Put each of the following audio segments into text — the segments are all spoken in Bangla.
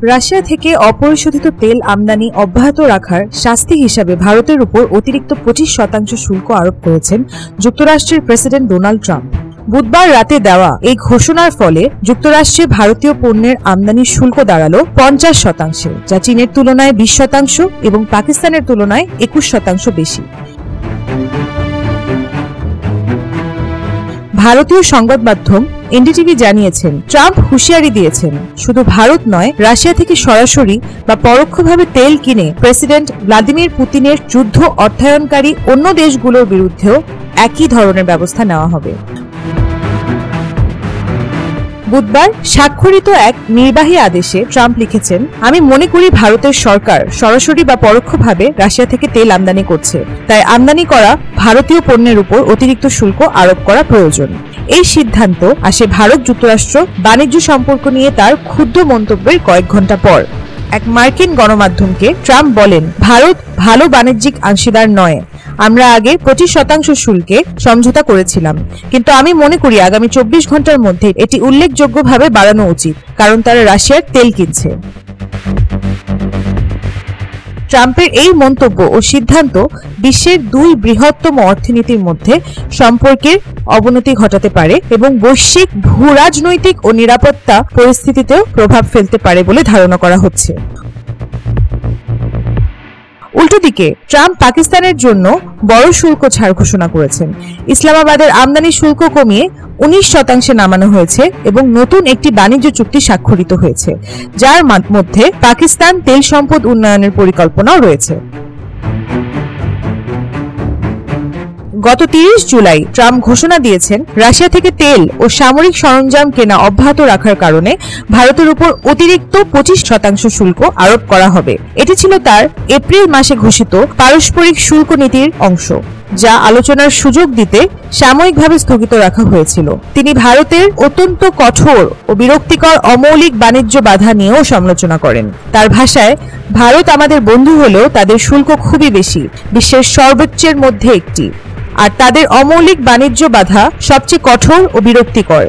রাশিয়া থেকে অপরিশোধিত তেল আমদানি অব্যাহত রাখার শাস্তি হিসাবে ভারতের উপর অতিরিক্ত 25% শুল্ক আরোপ করেছেন যুক্তরাষ্ট্রের প্রেসিডেন্ট ডোনাল্ড ট্রাম্প। বুধবার রাতে দেওয়া এই ঘোষণার ফলে যুক্তরাষ্ট্রে ভারতীয় পণ্যের আমদানির শুল্ক দাঁড়ালো 50%, যা চীনের তুলনায় 20% এবং পাকিস্তানের তুলনায় 21% বেশি। ভারতীয় সংবাদ মাধ্যম এনডিটিভি জানিয়েছেন, ট্রাম্প হুঁশিয়ারি দিয়েছেন, শুধু ভারত নয়, রাশিয়া থেকে সরাসরি বা পরোক্ষভাবে তেল কিনে প্রেসিডেন্ট ভ্লাদিমির পুতিনের যুদ্ধ অর্থায়নকারী অন্য দেশগুলোর বিরুদ্ধেও একই ধরনের ব্যবস্থা নেওয়া হবে। বুধবার স্বাক্ষরিত এক নির্বাহী আদেশে ট্রাম্প লিখেছেন, আমি মনে করি ভারতের সরকার সরাসরি বা পরোক্ষভাবে রাশিয়া থেকে তেল আমদানি করছে, তাই আমদানি করা ভারতীয় পণ্যের উপর অতিরিক্ত শুল্ক আরোপ করা প্রয়োজন। এই সিদ্ধান্ত আসে ভারত যুক্তরাষ্ট্র বাণিজ্য সম্পর্ক নিয়ে তার ক্ষুদ্র মন্তব্যের কয়েক ঘন্টা পর। এক মার্কিন গণমাধ্যমকে ট্রাম্প বলেন, ভারত ভালো বাণিজ্যিক অংশীদার নয়, আমরা আগে 25% শুল্কে সমঝোতা করেছিলাম, কিন্তু আমি মনে করি আগামী 24 ঘন্টার মধ্যে এটি উল্লেখযোগ্যভাবে বাড়ানো উচিত, কারণ তারা রাশিয়ার তেল কিনছে। ট্রাম্পের এই মন্তব্য ও সিদ্ধান্ত বিশ্বের দুই বৃহত্তম অর্থনীতির মধ্যে সম্পর্কের অবনতি ঘটাতে পারে এবং বৈশ্বিক ভূরাজনৈতিক ও নিরাপত্তা পরিস্থিতিতেও প্রভাব ফেলতে পারে বলে ধারণা করা হচ্ছে। উল্টোদিকে ট্রাম্প পাকিস্তানের জন্য বড় শুল্ক ছাড় ঘোষণা করেছেন। ইসলামাবাদের আমদানি শুল্ক কমিয়ে 19% নামানো হয়েছে এবং নতুন একটি বাণিজ্য চুক্তি স্বাক্ষরিত হয়েছে, যার মধ্যে পাকিস্তান তেল সম্পদ উন্নয়নের পরিকল্পনাও রয়েছে। গত 30 জুলাই ট্রাম্প ঘোষণা দিয়েছেন, রাশিয়া থেকে তেল ও সামরিক সরঞ্জাম কেনা অব্যাহত রাখার কারণে ভারতের উপর অতিরিক্ত 25% শুল্ক আরোপ করা হবে। এটি ছিল তার এপ্রিল মাসে ঘোষিত পারস্পরিক শুল্ক নীতির অংশ, যা আলোচনার সুযোগ দিতে সাময়িকভাবে স্থগিত রাখা হয়েছিল। তিনি ভারতের অত্যন্ত কঠোর ও বিরক্তিকর অমৌলিক বাণিজ্য বাধা নিয়েও সমালোচনা করেন। তার ভাষায়, ভারত আমাদের বন্ধু হলেও তাদের শুল্ক খুবই বেশি, বিশ্বের সর্বোচ্চের মধ্যে একটি, আর তাদের অমৌলিক বাণিজ্য বাধা সবচেয়ে কঠোর ও বিরক্তিকর।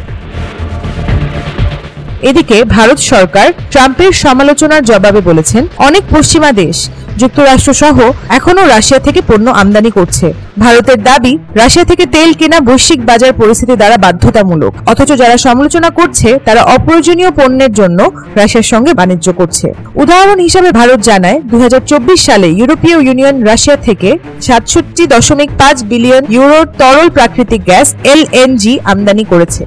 এদিকে ভারত সরকার ট্রাম্পের সমালোচনার জবাবে বলেছেন, অনেক পশ্চিমা দেশ যুক্তরাষ্ট্র সহ এখনো রাশিয়া থেকে পণ্য আমদানি করছে। ভারতের দাবি, রাশিয়া থেকে তেল কেনা বৈশ্বিক বাজার পরিস্থিতি দ্বারা বাধ্যতামূলক, অথচ যারা সমালোচনা করছে তারা অপ্রয়োজনীয় পণ্যের জন্য রাশিয়ার সঙ্গে বাণিজ্য করছে। উদাহরণ হিসাবে ভারত জানায়, 2024 সালে ইউরোপীয় ইউনিয়ন রাশিয়া থেকে 67.5 বিলিয়ন ইউরোর তরল প্রাকৃতিক গ্যাস (LNG) আমদানি করেছে।